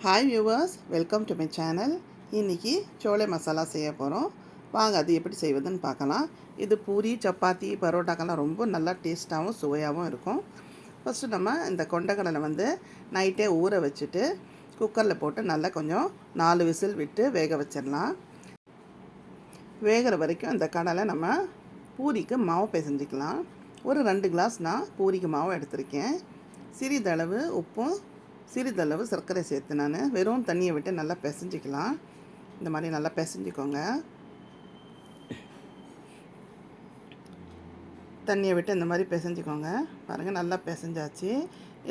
Hi viewers, welcome to my channel. இன்றைக்கி சோளை மசாலா செய்ய போகிறோம். வாங்க அது எப்படி செய்வதுன்னு பார்க்கலாம். இது பூரி, சப்பாத்தி, பரோட்டாக்கெல்லாம் ரொம்ப நல்லா டேஸ்ட்டாகவும் சுவையாகவும் இருக்கும். ஃபஸ்ட்டு நம்ம இந்த கொண்டக்கடலை நைட்டே ஊற வச்சுட்டு குக்கரில் போட்டு நல்லா கொஞ்சம் 4 விசில் விட்டு வேக வச்சிடலாம். வேகிற வரைக்கும் இந்த கடலை நம்ம பூரிக்கு மாவு பிசைஞ்சிக்கலாம். ஒரு 2 கிளாஸ் நான் பூரிக்கு மாவு எடுத்திருக்கேன். சிறிதளவு உப்பும் சிறிதளவு சர்க்கரை சேர்த்து நான் வெறும் தண்ணியை விட்டு நல்லா பிசைஞ்சிக்கலாம். இந்த மாதிரி நல்லா பிசைஞ்சிக்கோங்க. தண்ணியை விட்டு இந்த மாதிரி பிசைஞ்சிக்கோங்க. பாருங்கள், நல்லா பிசைஞ்சாச்சு.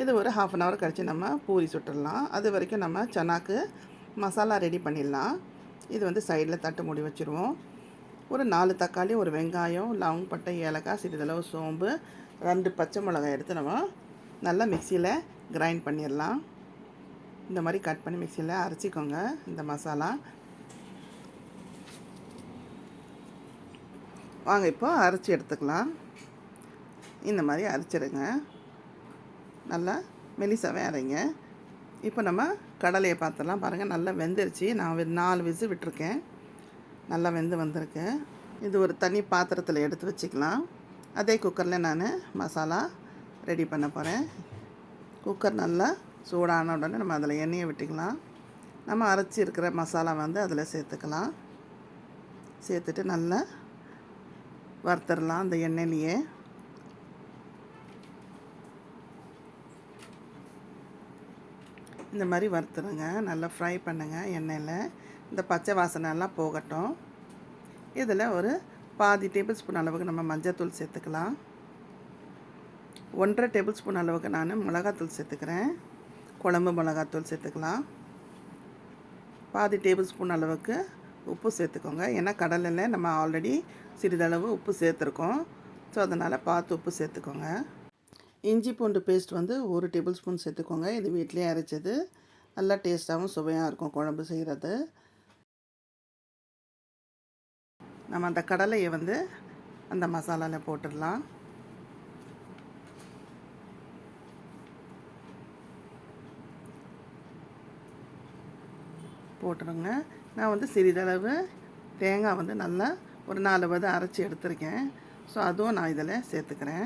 இது ஒரு 1/2 hour கழித்து நம்ம பூரி சுட்டுடலாம். அது வரைக்கும் நம்ம சன்னாக்கு மசாலா ரெடி பண்ணிடலாம். இது சைடில் தட்டு மூடி வச்சுருவோம். ஒரு 4 தக்காளி, ஒரு வெங்காயம், லவங்க, பட்டை, ஏலக்காய், சிறிதளவு சோம்பு, 2 பச்சை மிளகாய் எடுத்து நம்ம நல்லா மிக்சியில் கிரைண்ட் பண்ணிடலாம். இந்த மாதிரி கட் பண்ணி மிக்சியில் அரைச்சிக்கோங்க. இந்த மசாலா வாங்க இப்போ அரைச்சி எடுத்துக்கலாம். இந்த மாதிரி அரைச்சிடுங்க. நல்லா மெலிசாவே அரைங்க. இப்போ நம்ம கடலையை பார்த்துடலாம். பாருங்கள், நல்லா வெந்துருச்சு. நான் 4 விசில் விட்டுருக்கேன். நல்லா வந்திருக்கு. இது ஒரு தனி பாத்திரத்தில் எடுத்து வச்சுக்கலாம். அதே குக்கரில் நான் மசாலா ரெடி பண்ண போகிறேன். குக்கர் நல்லா சூடான உடனே நம்ம அதில் எண்ணெயை விட்டுக்கலாம். நம்ம அரைச்சி இருக்கிற மசாலா அதில் சேர்த்துக்கலாம். சேர்த்துட்டு நல்லா வறுத்துடலாம். அந்த எண்ணெயிலேயே இந்த மாதிரி வறுத்துடுங்க. நல்லா ஃப்ரை பண்ணுங்கள் எண்ணெயில். இந்த பச்சை வாசனைலாம் போகட்டும். இதில் ஒரு பாதி டேபிள் ஸ்பூன் அளவுக்கு நம்ம மஞ்சள்தூள் சேர்த்துக்கலாம். 1.5 டேபிள் ஸ்பூன் அளவுக்கு நான் மிளகாத்தூள் சேர்த்துக்கிறேன். குழம்பு மிளகாத்தூள் சேர்த்துக்கலாம். பாதி டேபிள் ஸ்பூன் அளவுக்கு உப்பு சேர்த்துக்கோங்க. ஏன்னா கடலில் நம்ம ஆல்ரெடி சிறிதளவு உப்பு சேர்த்துருக்கோம். ஸோ அதனால் பார்த்து உப்பு சேர்த்துக்கோங்க. இஞ்சி பூண்டு பேஸ்ட் 1 டேபிள் ஸ்பூன் சேர்த்துக்கோங்க. இது வீட்டிலே அரைச்சது. நல்லா டேஸ்ட்டாகவும் சுவையாக இருக்கும் குழம்பு செய்கிறது. நம்ம அந்த கடலையை அந்த மசாலாவில் போட்டுடலாம். போட்டுருங்க. நான் சிறிதளவு தேங்காய் நல்லா ஒரு 4 வதை அரைச்சி எடுத்துருக்கேன். ஸோ அதுவும் நான் இதில் சேர்த்துக்கிறேன்.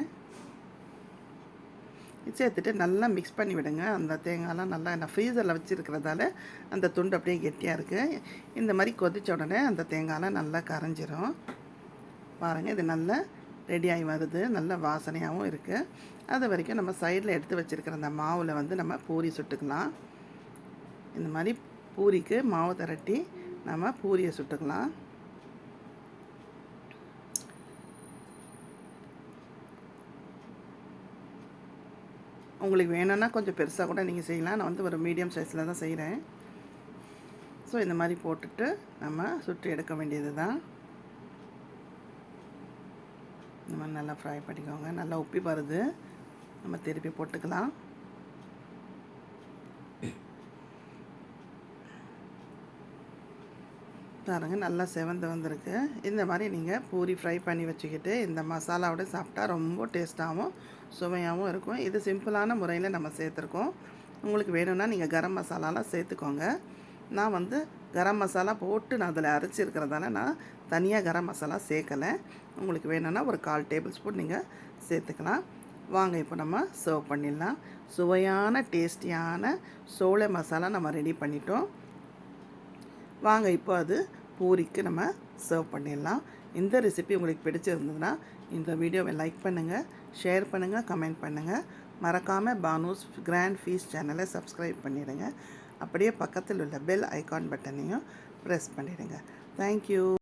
சேர்த்துட்டு நல்லா மிக்ஸ் பண்ணி விடுங்க. அந்த தேங்காயெலாம் நல்லா நான் ஃப்ரீசரில் வச்சுருக்கிறதால அந்த துண்டு அப்படியே கெட்டியாக இருக்குது. இந்த மாதிரி கொதித்த உடனே அந்த தேங்காயெலாம் நல்லா கரைஞ்சிரும். பாருங்கள், இது நல்லா ரெடியாகி வருது. நல்ல வாசனையாகவும் இருக்குது. அது வரைக்கும் நம்ம சைடில் எடுத்து வச்சுருக்கிற அந்த மாவில் நம்ம பூரி சுட்டுக்கலாம். இந்த மாதிரி பூரிக்கு மாவு திரட்டி நம்ம பூரியை சுட்டுக்கலாம். உங்களுக்கு வேணும்னா கொஞ்சம் பெருசாக கூட நீங்கள் செய்யலாம். நான் ஒரு மீடியம் சைஸில் தான் செய்கிறேன். ஸோ இந்த மாதிரி போட்டுட்டு நம்ம சுட்டு எடுக்க வேண்டியது தான். இந்த மாதிரி நல்லா ஃப்ரை பண்ணிக்கோங்க. நல்லா உப்பி வருது. நம்ம திருப்பி போட்டுக்கலாம். பாருங்கள், நல்லா செவந்து வந்திருக்கு. இந்த மாதிரி நீங்கள் பூரி ஃப்ரை பண்ணி வச்சுக்கிட்டு இந்த மசாலாவோட சாப்பிட்டா ரொம்ப டேஸ்ட்டாகவும் சுவையாகவும் இருக்கும். இது சிம்பிளான முறையில் நம்ம சேர்த்துருக்கோம். உங்களுக்கு வேணும்னா நீங்கள் கரம் மசாலாலாம் சேர்த்துக்கோங்க. நான் கரம் மசாலா போட்டு நான் அதில் அரைச்சிருக்கிறதால நான் தனியாக கரம் மசாலா சேர்க்கலை. உங்களுக்கு வேணும்னா ஒரு 1/4 டேபிள் ஸ்பூன் நீங்கள் சேர்த்துக்கலாம். வாங்க இப்போ நம்ம சர்வ் பண்ணிடலாம். சுவையான டேஸ்டியான சோளை மசாலா நம்ம ரெடி பண்ணிட்டோம். வாங்க இப்போ அது பூரிக்கு நம்ம சர்வ் பண்ணிடலாம். இந்த ரெசிபி உங்களுக்கு பிடிச்சிருந்ததுன்னா இந்த வீடியோவை லைக் பண்ணுங்கள், ஷேர் பண்ணுங்கள், கமெண்ட் பண்ணுங்கள். மறக்காமல் பானுஸ் கிராண்ட் ஃபீஸ்ட் சேனலை சப்ஸ்கிரைப் பண்ணிடுங்க. அப்படியே பக்கத்தில் உள்ள பெல் ஐகான் பட்டனையும் ப்ரெஸ் பண்ணிடுங்க. தேங்க்யூ.